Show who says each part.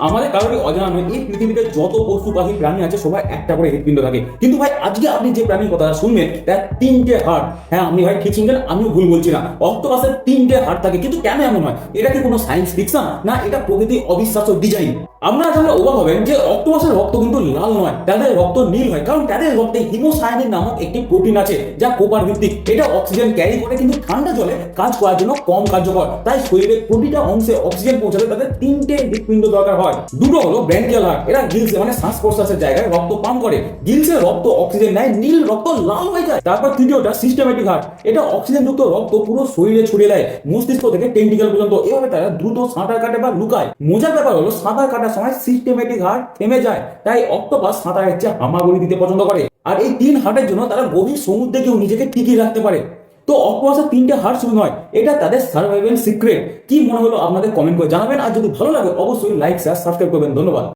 Speaker 1: আমাদের কারোরই অজানা নয়, এই পৃথিবীতে যত পশু পাখি প্রাণী আছে সবার একটা করে হৃৎপিণ্ড থাকে। কিন্তু ভাই আজকে আপনি যে প্রাণীর কথা শুনবেন তার তিনটে হাড়। হ্যাঁ, আপনি ভাই ঠিক শুনবেন, আমিও ভুল বলছি না। অক্টোপাসের তিনটে হাড় থাকে। কিন্তু কেন এমন হয়? এটা কি কোনো সায়েন্স ফিকশন, না এটা প্রকৃতির অবিশ্বাস্য ডিজাইন? আপনারা জানলে অবাক হবেন যে অক্টোপাসের রক্ত কিন্তু লাল নয়, তাদের রক্ত নীল হয়। কারণ তাদের রক্তে হিমোসায়ানিন নামক একটি প্রোটিন আছে যা কোপার ভিত্তিক। এটা অক্সিজেন ক্যারি করে কিন্তু ঠান্ডা জলে কাজ করার জন্য কম কার্যকর। তাই শরীরের প্রতিটা অংশে অক্সিজেন পৌঁছাতে তাদের তিনটে হৃৎপিণ্ড দরকার হয়। দুটো হলো ব্রঙ্কিয়াল হার্ট, এরা গিলসে মানে শ্বাস প্রশ্বাসের জায়গায় রক্ত পাম্প করে। গিলসে রক্ত অক্সিজেন নেয়, নীল রক্ত লাল হয়ে যায়। তারপর তৃতীয়টা সিস্টেমেটিক হার্ট, এটা অক্সিজেন যুক্ত রক্ত পুরো শরীরে ছড়িয়ে দেয়, মস্তিষ্ক থেকে টেন্টিকেল পর্যন্ত। এভাবে তারা দ্রুত সাঁতার কাটে বা লুকায়। মজার ব্যাপার হলো সাঁতার কাটার সময় সিস্টেমেটিক হার্ট থেমে যায়। তাই অক্টোপাস সাঁতারের চেয়ে হামাগুড়ি দিতে পছন্দ করে। আর এই তিন হার্টের জন্য তারা গভীর সমুদ্রে গিয়েও নিজেকে টিকিয়ে রাখতে পারে। তো অক্টোপাসের তিনটে হার্ট শুধু নয়, এটা তাদের সার্ভাইভাল সিক্রেট। কি মনে হলো আপনাদের কমেন্ট করে জানাবেন। আর যদি ভালো লাগে অবশ্যই লাইক শেয়ার সাবস্ক্রাইব করবেন। ধন্যবাদ।